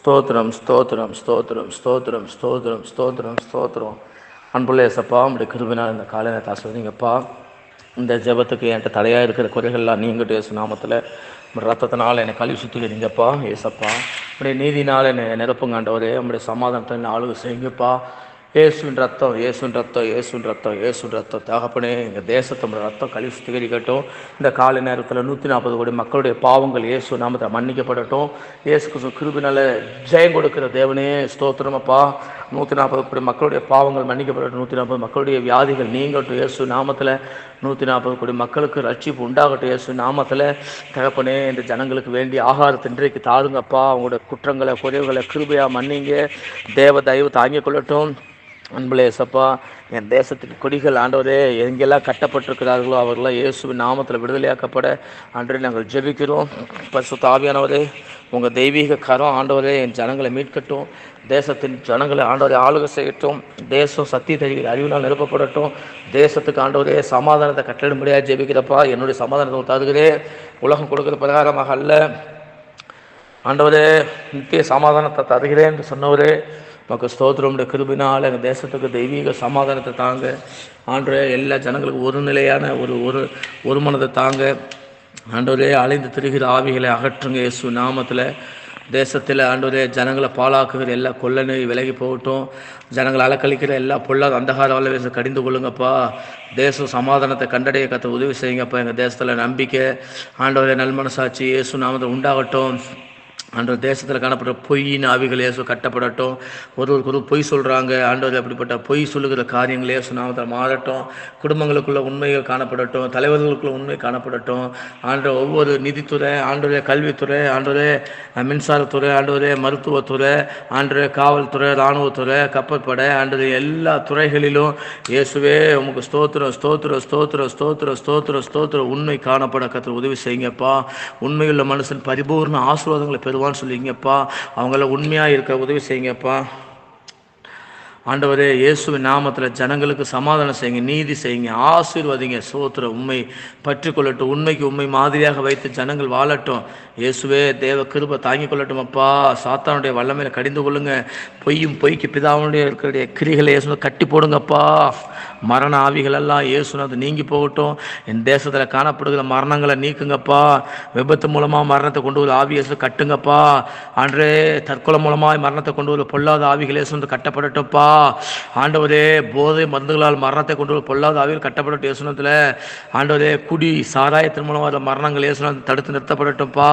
ஸ்தோத்திரம் ஸ்தோத்திரம் ஸ்தோத்திரம் ஸ்தோத்திரம் ஸ்தோத்திரம் ஸ்தோத்திரம் ஸ்தோத்திரம். அன்புள்ள ஏசப்பா, உங்களுடைய கிருபினால் இந்த காலை நேரத்தை ஆசீர்வதிங்கப்பா. இந்த ஜெபத்துக்கு என்கிட்ட தடையாக இருக்கிற குறைகள்லாம் நீங்கிட்டு இயேசு நாமத்தில் ரத்தத்தினால் என்னை கழுவி சுத்திக்கிறீங்கப்பா. ஏசப்பா, உங்களுடைய நீதினால் என்னை நிரப்புங்க ஆண்டவரே. உங்களுடைய சமாதானத்தை என்னை ஆளுகை செய்யுங்கப்பா. இயேசுவின் ரத்தம், இயேசுவின் ரத்தம், இயேசுவின் ரத்தம், இயேசுவின் ரத்தம். தகப்பனே, எங்கள் தேசத்தோட ரத்தம் கழுவி சுத்திகரிக்கட்டும். இந்த காலை நேரத்தில் 140 கோடி மக்களுடைய பாவங்கள் இயேசு நாமத்தை மன்னிக்கப்படட்டும். இயேசு கிருபினால ஜெயம் கொடுக்கிற தேவனே ஸ்தோத்திரமப்பா. 140 கோடி மக்களுடைய பாவங்கள் மன்னிக்கப்படட்டும். 140 மக்களுடைய வியாதிகள் நீங்கட்டும் இயேசு நாமத்தில். 140 கோடி மக்களுக்கு ரட்சிப்பு உண்டாகட்டும் இயேசு நாமத்தில். தகப்பனே, இந்த ஜனங்களுக்கு வேண்டிய ஆகாரத்தை இன்றைக்கு தாருங்கப்பா. அவங்களோட குற்றங்களை குறைவுகளை கிருபையாக மன்னிங்க. தேவ தயவு தாங்கிக் கொள்ளட்டும். அன்புலே ஏசப்பா, என் தேசத்தின் கொடிகள் ஆண்டவரே எங்கெல்லாம் கட்டப்பட்டிருக்கிறார்களோ அவர்களாம் இயேசுவின் நாமத்தில் விடுதலையாக்கப்பட ஆண்டவரே நாங்கள் ஜெபிக்கிறோம். பரிசுத்த ஆவியானவரே, உங்கள் தெய்வீக கரம் ஆண்டவரே என் ஜனங்களை மீட்கட்டும். தேசத்தின் ஜனங்களை ஆண்டவரை ஆளுகை செய்யட்டும். தேசம் சத்திய தெரிகிற அறிவினால் நிரப்பப்படட்டும். தேசத்துக்கு ஆண்டவரே சமாதானத்தை கட்டளிடும்படியாக ஜெபிக்கிறப்பா. என்னுடைய சமாதானத்தை தருகிறேன். உலகம் கொடுக்குற பிரகாரமாக அல்ல ஆண்டவரே, நித்திய சமாதானத்தை தருகிறேன் என்று சொன்னவரே, மக்கள் ஸ்தோத்திரமுடைய கிருபினால் எங்கள் தேசத்துக்கு தெய்வீக சமாதானத்தை தாங்க ஆண்டவரே. எல்லா ஜனங்களுக்கும் ஒரு நிலையான ஒரு மனதை தாங்க ஆண்டவரே. அலைந்து திரிகிற ஆவிகளை அகற்றுங்க இயேசு நாமத்தில். தேசத்தில் ஆண்டவரே ஜனங்களை பாழாக்குகிற எல்லா கொள்ளனை விலகி போகட்டும். ஜனங்களை அலக்கழிக்கிற எல்லா பொல்லாத அந்தகார வல்லவேச கடிந்து கொள்ளுங்கப்பா. தேசம் சமாதானத்தை கண்டடைய கற்று உதவி செய்யுங்கப்பா. எங்கள் தேசத்தில் நம்பிக்கை ஆண்டவரே நல்மனசாட்சி இயேசு நாமத்தில் உண்டாகட்டும். ஆண்டவர் தேசத்தில் காணப்படுற பொய்யின் ஆவிகள் இயேசு கட்டப்படட்டும். ஒருவருக்கு பொய் சொல்கிறாங்க ஆண்டவர், அப்படிப்பட்ட பொய் சொல்லுகிற காரியங்கள் இயேசு நாமத்தில் மாறட்டும். குடும்பங்களுக்குள்ள உண்மைகள் காணப்படட்டும். தலைவர்களுக்குள்ள உண்மை காணப்படட்டும். ஆண்டவர் ஒவ்வொரு நிதித்துறை ஆண்டவரே, கல்வித்துறை ஆண்டவரே, மின்சாரத்துறை ஆண்டவரே, மருத்துவத்துறை ஆண்டவரே, காவல்துறை, இராணுவத்துறை, கப்பற்படை ஆண்டவரே, எல்லா துறைகளிலும் இயேசுவே உமக்கு ஸ்தோத்திரம் ஸ்தோத்திரம் ஸ்தோத்திரம் ஸ்தோத்திரம் ஸ்தோத்திரம் ஸ்தோத்திரம். உண்மை காணப்பட கற்று உதவி செய்யுங்கப்பா. உண்மையுள்ள மனுஷன் பரிபூர்ண ஆசீர்வாதங்களை பெறுவான்னு சொல்லிங்கப்பா. அவங்கள உண்மையாக இருக்க உதவி செய்யுங்கப்பா. ஆண்டவரே, இயேசுவின் நாமத்தில் ஜனங்களுக்கு சமாதானம் செய்யுங்க, நீதி செய்யுங்க, ஆசீர்வதிங்க. சோத்திர உண்மை பற்றி கொள்ளட்டும். உண்மைக்கு உண்மை மாதிரியாக வைத்து ஜனங்கள் வாழட்டும். இயேசுவே தேவ கிருபை தாங்கிக் கொள்ளட்டும் அப்பா. சாத்தானுடைய வல்லமையில கடிந்து கொள்ளுங்க. பொய்க்கு பிதாவுடைய இருக்கிற கிரிகளை இயேசு கட்டி போடுங்கப்பா. மரண ஆவிகளெல்லாம் இயேசுனது நீங்கி போகட்டும். என் தேசத்தில் காணப்படுகிற மரணங்களை நீக்குங்கப்பா. விபத்து மூலமாக மரணத்தை கொண்டு வர ஆவி இயேசு கட்டுங்கப்பா. அன்றே தற்கொலை மூலமாக மரணத்தை கொண்டு வர பொல்லாத ஆவிகள் இயேசு கட்டப்படட்டும்ப்பா. ஆண்டவரே, போதை மருந்துகளால் மரணத்தை கொண்டு வர பொல்லாத ஆவிகள் கட்டப்படட்டும் இயேசுனத்தில். ஆண்டவரே, குடி சாராயத்தின் மூலமாக மரணங்கள் இயேசுனது தடுத்து நிறுத்தப்படட்டும்ப்பா.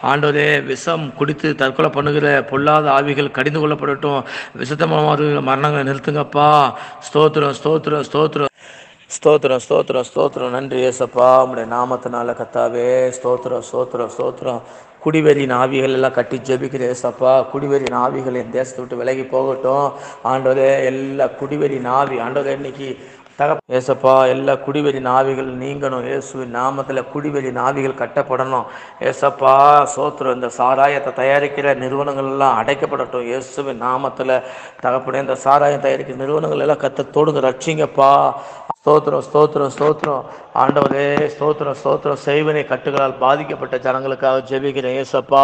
ஆண்டவரே, விஷம் குடித்து தற்கொலை பண்ணுகிற பொல்லாத ஆவிகள் கடிந்து கொள்ளப்படட்டும். விஷத்த மூலமாக மரணங்களை நிறுத்துங்கப்பா. ஸ்தோத்திரம் ஸ்தோத்திரம் ஸ்தோத்திரம் ஸ்தோத்திரம் ஸ்தோத்திரம் ஸ்தோத்திரம். நன்றி ஏசப்பா, உங்களுடைய நாமத்தினால கத்தாவே. ஸ்தோத்திரம் ஸ்தோத்திரம் ஸ்தோத்திரம். குடிவெறியின் ஆவிகள் எல்லாம் கட்டி ஜெபிக்கிற ஏசப்பா. குடிவெறியின் ஆவிகள் என் தேசத்தை விட்டு விலகி போகட்டும் ஆண்டவரே. எல்லா குடிவெறியின் ஆவி ஆண்டவரே இன்னைக்கு ஏசப்பா, எல்லா குடிவெறி நாவிகள் நீங்கணும் இயேசுவின் நாமத்தில். குடிவெறி நாவிகள் கட்டப்படணும் ஏசப்பா. சோத்திரம். இந்த சாராயத்தை தயாரிக்கிற நிறுவனங்கள் எல்லாம் அடைக்கப்படட்டும் இயேசுவின் நாமத்தில். தகப்பனே, இந்த சாராயம் தயாரிக்கிற நிறுவனங்கள் எல்லாம் கத்தத்தோடுங்க ரட்சிங்கப்பா. ஸ்தோத்திரம் ஸ்தோத்திரம் ஸ்தோத்திரம் ஆண்டவரே. ஸ்தோத்திரம் ஸ்தோத்திரம். செய்வனை கட்டுகளால் பாதிக்கப்பட்ட ஜனங்களுக்காக ஜெபிக்கிறேன் ஏசப்பா.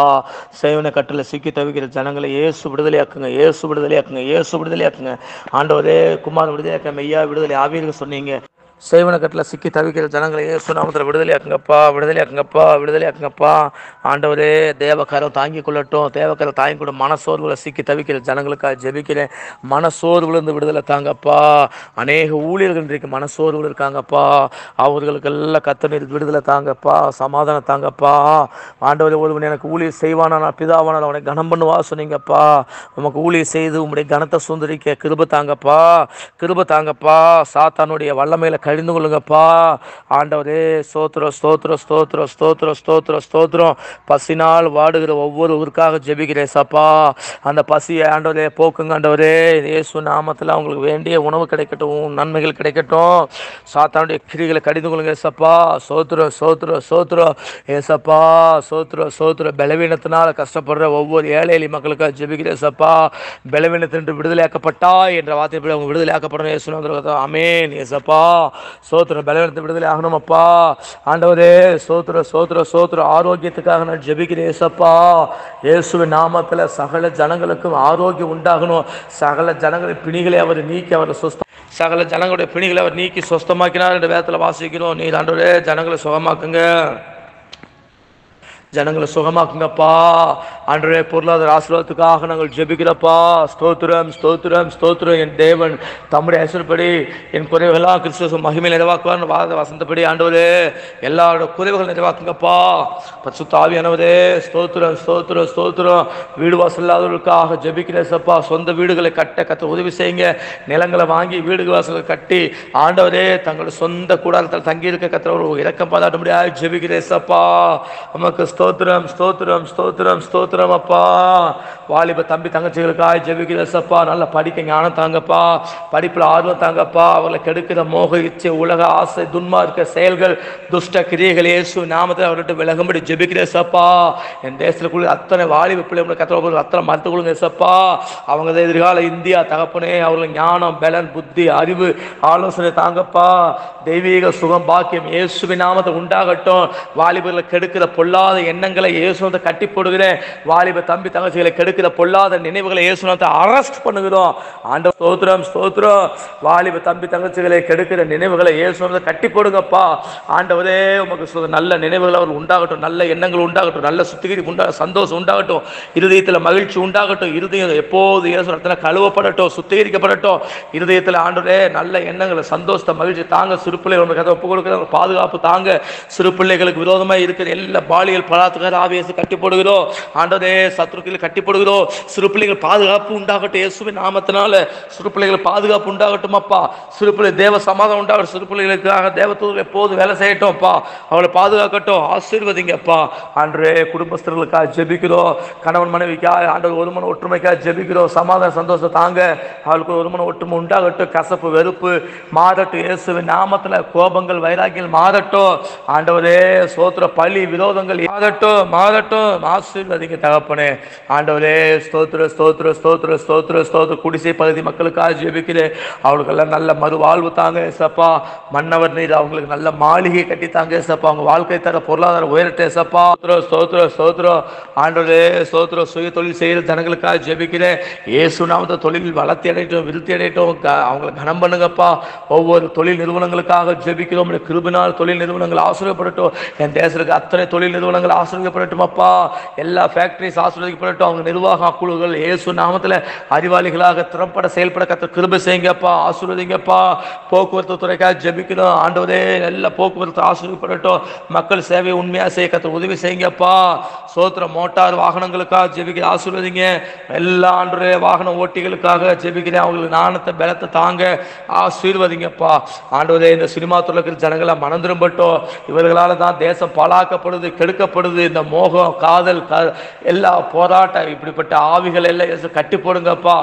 செய்வனை கட்டில் சிக்கி தவிக்கிற ஜனங்களை இயேசு விடுதலையாக்குங்க, இயேசு விடுதலையாக்குங்க, இயேசு விடுதலையாக்குங்க ஆண்டவரே. குமார் விடுதலையாக்க மெய்யா விடுதலை ஆவியர்கள் சொன்னீங்க. செய்வன கட்டில் சிக்கி தவிக்கிற ஜனங்களை இயேசு நாமத்தில் விடுதலையாக்குங்கப்பா, விடுதலையாக்குங்கப்பா, விடுதலையாக்குங்கப்பா. ஆண்டவரே, தேவக்கரம் தாங்கி கொள்ளட்டும். தேவக்கரம் தாங்கி கொள்ள மனசோர்வுகளை சிக்கி தவிக்கிற ஜனங்களுக்காக ஜெபிக்கிறேன். மனசோர்வுலேருந்து விடுதலை தாங்கப்பா. அநேக ஊழியர்கள் இன்றைக்கு மனசோர்வுகள் இருக்காங்கப்பா. அவர்களுக்கெல்லாம் கத்தனை விடுதலை தாங்கப்பா. சமாதானம் தாங்கப்பா. ஆண்டவரே, ஒருவன் எனக்கு ஊழியர் செய்வானா பிதாவானால் அவனை கனம் பண்ணுவா சொன்னீங்கப்பா. உமக்கு ஊழியர் செய்து உங்களுடைய கனத்தை சுந்தரிக்க கிருபை தாங்கப்பா, கிருபை தாங்கப்பா. சாத்தானுடைய வல்லமையில கழிந்து கொள்ளுங்கப்பா. ஆண்டவரே, ஸ்தோத்திரம் ஸ்தோத்திரம் ஸ்தோத்திரம் ஸ்தோத்திரம் ஸ்தோத்திரம் ஸ்தோத்திரம். பசினால் வாடுகிற ஒவ்வொருவருக்காக ஜெபிக்கிறேன் சப்பா. அந்த பசியை ஆண்டவரே போக்குங்க ஆண்டவரே. இயேசு நாமத்தில் அவங்களுக்கு வேண்டிய உணவு கிடைக்கட்டும், நன்மைகள் கிடைக்கட்டும். சாத்தானுடைய கிரிகளை கடிந்து கொள்ளுங்க ஏசப்பா. சோத்திரம் சோத்திரம் சோத்திரம் ஏசப்பா. சோத்திரம் சோத்திரம். பலவீனத்தினால் கஷ்டப்படுற ஒவ்வொரு ஏழை எளிய மக்களுக்காக ஜெபிக்கிறேன் ஏசப்பா. பலவீனத்தின்று விடுதலையாக்கப்பட்டா என்ற வார்த்தைப்படி அவங்க விடுதலையாக்கப்படணும் இயேசு நாமத்தில். ஆமென் ஏசப்பா. ஸ்தோத்திரம். பலவீனத்தை விடுதலை ஆகணும் அப்பா. ஆண்டவரே ஸ்தோத்திர ஸ்தோத்திர ஸ்தோத்திர. ஆரோக்கியத்துக்காக நான் ஜெபிக்கிறேன் ஏசப்பா. இயேசுவின் நாமத்தில் சகல ஜனங்களுக்கும் ஆரோக்கியம் உண்டாகணும். சகல ஜனங்களின் பிணிகளை அவர் நீக்கி அவர் சகல ஜனங்களுடைய பிணிகளை அவர் நீக்கி சொஸ்தமாக்கினார் என்ற வேதத்தில் வாசிக்கிறோம். நீர் ஆண்டவரே ஜனங்களை சுகமாக்குங்க, ஜனங்களை சுகமாக்குங்கப்பா. ஆண்டவரே பொருளாதார ஆசீர்வாதத்துக்காக நாங்கள் ஜெபிக்கிறப்பா. ஸ்தோத்திரம் ஸ்தோத்திரம் ஸ்தோத்திரம். என் தேவன் தம்முடைய ஐஸ்வரியப்படி என் குறைவுகளாக கிறிஸ்துவ மகிமை நிறைவாக்குவார் வசந்தப்படி ஆண்டவரே எல்லாரோட குறைவுகள் நிறைவாக்குங்கப்பா. பரிசுத்த ஆவியானவரே ஸ்தோத்திரம் ஸ்தோத்திரம் ஸ்தோத்திரம். வீடு வாசல் இல்லாதவர்களுக்காக ஜெபிக்கிறேசப்பா. சொந்த வீடுகளை கட்ட கத்த உதவி செய்யுங்க. நிலங்களை வாங்கி வீடு வாசல்களை கட்டி ஆண்டவரே தங்களுடைய சொந்த கூடாரத்தில் தங்கியிருக்க கத்தவர் இறக்கம் பாராட்ட முடியாது ஜெபிக்கிறேசப்பா. நமக்கு ஸ்தோத்திரம் ஸ்தோத்திரம் ஸ்தோத்திரம் ஸ்தோத்திரம் அப்பா. வாலிப தம்பி தங்கச்சிகளுக்காக ஜெபிக்கிறப்பா. நல்லா படிக்க ஞானம் தாங்கப்பா. படிப்பில் ஆர்வம் தாங்கப்பா. அவர்களை கெடுக்கிற மோக இச்சை உலக ஆசை துன்மார்க்க செயல்கள் துஷ்ட கிரியைகள் இயேசு நாமத்தில் அவர்கிட்ட விலகும்படி ஜெபிக்கிறேசப்பா. என் தேசத்துக்குள்ள அத்தனை வாலிப பிள்ளைகளை கத்தவர்கள் அத்தனை மறுத்து கொள்ளுங்க ஏசப்பா. அவங்க எதிர்கால இந்தியா தகப்பனே அவர்கள் ஞானம் பலன் புத்தி அறிவு ஆலோசனை தாங்கப்பா. தெய்வீக சுகம் பாக்கியம் இயேசுவின் நாமத்தை உண்டாகட்டும். வாலிபர்களை கெடுக்கிற பொல்லாத எண்ணங்களை இயேசுவை கட்டி போடுகிறேன். வாலிப தம்பி தங்கச்சிகளை கெடுக்கிற பொல்லாத நினைவுகளை இயேசுவை அரெஸ்ட் பண்ணுகிறோம். ஆண்டவர் ஸ்தோத்திரம் ஸ்தோத்திரம். வாலிப தம்பி தங்கச்சிகளை கெடுக்கிற நினைவுகளை இயேசுவை கட்டி போடுங்கப்பா. ஆண்டவரே உமக்கு நல்ல நினைவுகள் அவர் உண்டாகட்டும், நல்ல எண்ணங்கள் உண்டாகட்டும், நல்ல சுத்திகரிப்பு உண்டாக சந்தோஷம் உண்டாகட்டும், இருதயத்தில் மகிழ்ச்சி உண்டாகட்டும். இருதயம் எப்போது இயேசுவிடத்தில் கழுவப்படட்டும், சுத்திகரிக்கப்படட்டும். இருதயத்தில் ஆண்டவரே நல்ல எண்ணங்களை சந்தோஷத்தை மகிழ்ச்சி தாங்க. சிறு பிள்ளைகள் ஒப்பு கொடுக்கிற பாதுகாப்பு தாங்க. சிறு பிள்ளைகளுக்கு விரோதமாக இருக்கிற எல்லா பாலியல் பலாத்கார ஆவியை கட்டி போடுகிறோம். ஆண்டவரே சத்துருக்களை கட்டி போடுகிறோம். சிறு பிள்ளைகள் பாதுகாப்பு உண்டாகட்டும் இயேசுவின் நாமத்தினால. சிறு பிள்ளைகள் பாதுகாப்பு உண்டாகட்டும் அப்பா. சிறு பிள்ளை தேவ சமாதானம் உண்டாகட்டும். சிறு பிள்ளைகளுக்காக தேவதூதர்கள் எப்போது வேலை செய்யட்டும் அப்பா. அவளை பாதுகாக்கட்டும், ஆசீர்வதிங்கப்பா. ஆண்டவரே குடும்பஸ்தர்களுக்காக ஜெபிக்கிறோம். கணவன் மனைவிக்காக ஆண்டவர் ஒரு மன ஒற்றுமைக்காக ஜெபிக்கிறோம். சமாதான சந்தோஷம் தாங்க. அவளுக்கு ஒரு மன ஒற்றுமை உண்டாகட்டும். கசப்பு வெறுப்பு மாறட்டும் இயேசுவின் நாமத்தில். கோபங்கள் வைராக்கியங்கள் மாறட்டும். ஆண்டவரே சோத்திர பழி விரோதங்கள் மாறட்டும் மாறட்டும். ஆசீர்வதிங்க தகப்பனே. ஆண்டவரே ஸ்தோத்திர ஸ்தோத்திர ஸ்தோத்திர ஸ்தோத்திர ஸ்தோத்திர. குடிசை பகுதி மக்களுக்காக ஜெபிக்கிறேன். அவங்களுக்கெல்லாம் நல்ல மறுவாழ்வு தாங்க ஏசப்பா. மன்னவர் நீர் அவங்களுக்கு நல்ல மாளிகை கட்டி தாங்க ஏசப்பா. அவங்க வாழ்க்கை தர பொருளாதார உயரட்டே ஏசப்பா. ஸ்தோத்திர ஸ்தோத்திர. ஆண்டவரே ஸ்தோத்திர. சுய தொழில் செய்கிற ஜனங்களுக்காக ஜெபிக்கிறேன். இயேசு நாமத்தை தொழில் வளர்த்தி அடையட்டும், விருத்தி அடையட்டும். அவங்களை கனம் பண்ணுங்கப்பா. ஒவ்வொரு தொழில் நிறுவனங்களுக்காக ஜெபிக்கிறோம். கிருபினால் தொழில் நிறுவனங்கள் ஆசீர்வதிக்கப்படட்டும். என் தேசத்துக்கு அத்தனை தொழில் நிறுவனங்கள் ஆசீர்வதிக்கப்படட்டும் அப்பா. எல்லா ஃபேக்டரிஸ் ஆசீர்வதிக்கப்படட்டும். அவங்க நிர்வாக குழுக்கள் இயேசு நாமத்தில் அறிவாளிகளாக திறம்பட செயல்பட கத்த கிருபை செய்யுங்கப்பா. ஆசீர்வதிங்கப்பா. போக்குவரத்து துறைக்காக ஜெபிக்கிறோம். ஆண்டவரே எல்லா போக்குவரத்து ஆசீர்வதிக்கப்படட்டும். மக்கள் சேவை உண்மையாக செய்ய கத்த உதவி செய்யுங்கப்பா. சோத்திர மோட்டார் வாகனங்களுக்காக ஜெபிக்கிற ஆசீர்வதிங்க. எல்லா ஆண்டவரே வாகன ஓட்டிகளுக்காக ஜெபிக்கிறேன். அவங்களுக்கு நாணத்தை பலத்தை தாங்க ஆசீர்வதிங்கப்பா. ஆண்டவரே இந்த சினிமா துறையில் இருக்கிற ஜனங்களை மனம் திரும்பட்டும். இவர்களால் தான் தேசம் பாழாக்கப்படுது, கெடுக்கப்படுது. இந்த மோகம் காதல் எல்லா போராட்டம் இப்படிப்பட்ட ஆவிகள் எல்லாம் கட்டி போடுங்கப்பா.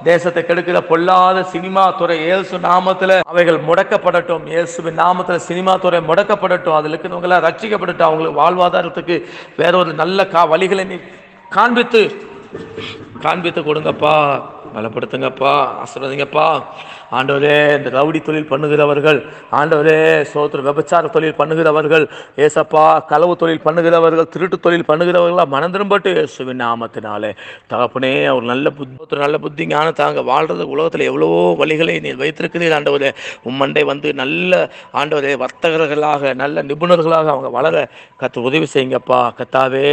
தேசத்தை கெடுக்கிற பொல்லாத சினிமா துறை இயேசு நாமத்தில் அவைகள் முடக்கப்படட்டும். இயேசுவின் நாமத்தில் சினிமா துறை முடக்கப்படட்டும். அதில் இருக்கிறவங்களாம் ரட்சிக்கப்படட்டும். அவங்களுக்கு வாழ்வாதாரத்துக்கு வேற ஒரு நல்ல வழிகளை நீ காண்பித்து கொடுங்கப்பா. பலப்படுத்துங்கப்பா. ஆசீர்வதிங்கப்பா. ஆண்டவரே இந்த ரவுடி தொழில் பண்ணுகிறவர்கள், ஆண்டவரே சோத்திர விபச்சார தொழில் பண்ணுகிறவர்கள், ஏசப்பா களவு தொழில் பண்ணுகிறவர்கள், திருட்டு தொழில் பண்ணுகிறவர்களாக மனம் திரும்பட்டு இயேசுவின் நாமத்தினாலே தகப்பனே அவர் நல்ல புத்தி ஞானம் தாங்க. வாழ்றது உலகத்தில் எவ்வளவோ வழிகளை நீர் வைத்திருக்கிறீர் ஆண்டவரே. உம்மண்டை வந்து நல்ல ஆண்டவரே வர்த்தகர்களாக நல்ல நிபுணர்களாக அவங்க வளர கத்து உதவி செய்யுங்கப்பா. கத்தாவே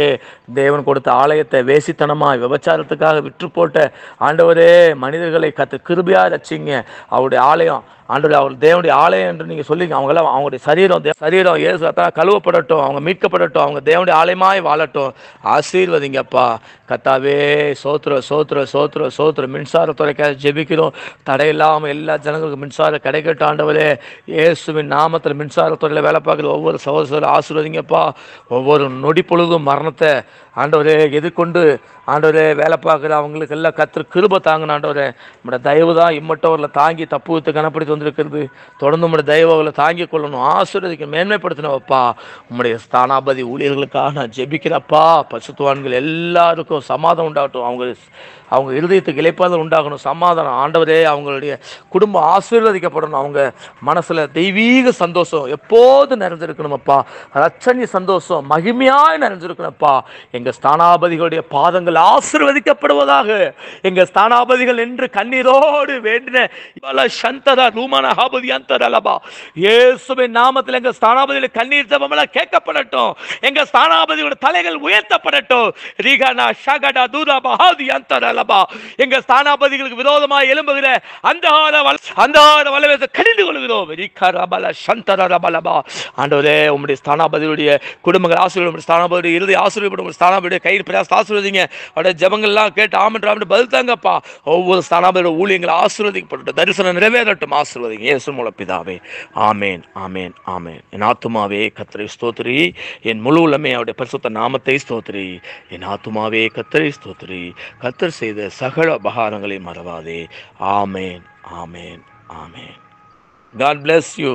தேவன் கொடுத்த ஆலயத்தை வேசித்தனமாக விபச்சாரத்துக்காக விற்று போட்ட ஆண்டவரே மனிதர்களை கத்து கிருபையா ரட்சிங்க. அவருடைய ஆலயம் ஆண்டவரே அவர் தேவனுடைய ஆலயம் என்று நீங்கள் சொல்லிங்க. அவங்களாம் அவங்களுடைய சரீரம் இயேசு கழுவப்படட்டும், அவங்க மீட்கப்படட்டும், அவங்க தேவனுடைய ஆலயமாய் வாழட்டும். ஆசீர்வதிங்கப்பா. கத்தாவே சோத்திர சோத்திர சோத்திர சோத்திர. மின்சாரத்துறைக்காக ஜெபிக்கிறோம். தடையில்லாமல் எல்லா ஜனங்களுக்கும் மின்சாரம் கிடைக்கட்டும் ஆண்டவரே. இயேசுவின் நாமத்தில் மின்சாரத்துறையில் வேலை பார்க்குற ஒவ்வொரு சகோதரரும் ஆசீர்வதிங்கப்பா. ஒவ்வொரு நொடி பொழுதும் மரணத்தை ஆண்டவரே எதிர்கொண்டு ஆண்டவரே வேலை பார்க்குற அவங்களுக்கு எல்லாம் கர்த்தர் கிருபை தாங்கணும் ஆண்டவரே. நம்மளோட தயவு தான் இம்மட்டவரில் தாங்கி தப்புவத்து கனப்படுத்தி வந்திருக்கிறது. தொடர்ந்து உங்களுடைய தயவுகளை தாங்கிக் கொள்ளணும், ஆசீர்வதிக்க மேன்மைப்படுத்தினப்பா. உம்முடைய ஸ்தானாபதி ஊழியர்களுக்காக நான் ஜெபிக்கிறப்பா. பசுத்துவான்கள் எல்லாருக்கும் சமாதானம் உண்டாகட்டும், அவங்க இருதயத்துக்கு இளைப்பாதல் உண்டாகணும், சமாதானம். ஆண்டவரே, அவங்களுடைய குடும்பம் ஆசீர்வதிக்கப்படணும், அவங்க மனசில் தெய்வீக சந்தோஷம் எப்போது நிறைஞ்சிருக்கணுமப்பா. ரட்சணிய சந்தோஷம் மகிமையாய் நிறைஞ்சிருக்கணும்ப்பா. எங்கள் ஸ்தானாபதிகளுடைய பாதங்கள் ஆசீர்வதிக்கப்படுவதாக. எங்கள் ஸ்தானாபதிகள் என்று கண்ணீரோடு வேண்டின இயேசுவின் நாமத்தில் எங்கள் ஸ்தானாபதிகளுடைய கண்ணீர் ஜெபமெல்லாம் கேட்கப்படட்டும். எங்கள் ஸ்தானாபதிகளுடைய தலைகள் உயர்த்தப்படட்டும். எங்கள் ஸ்தானாபதிகளுக்கு விரோதமாக எழும்புகிற அந்தகார வல்லமையை கடிந்து கொள்கிறோம். ஆண்டவரே, உம்முடைய ஸ்தானாபதியுடைய குடும்பங்கள் ஆசீர்வாதம், ஸ்தானாபதியுடைய இறுதி ஆசீர்வாதம், ஸ்தானாபதியுடைய கையில் பிரயாசத்தை ஆசீர்வதிங்க. அவருடைய ஜெபங்கள்லாம் கேட்டு ஆமென் ஆமென் பதில் தாங்கப்பா. ஒவ்வொரு ஸ்தானாபதியோட ஊழியங்களை ஆசீர்வதிக்கப்படட்டும், தரிசனம் நிறைவேறட்டும், ஆசீர்வதிங்க இயேசு மூலம் பிதாவே. ஆமென் ஆமென் ஆமென். என் ஆத்துமாவே கர்த்தரை ஸ்தோத்திரி, என் முழு உள்ளமே அவருடைய பரிசுத்த நாமத்தை ஸ்தோத்திரி. என் ஆத்துமாவே கர்த்தரை ஸ்தோத்திரி, கர்த்தர் செய்த சகல உபகாரங்களை மறவாதே. ஆமென் ஆமென் ஆமென். God bless you.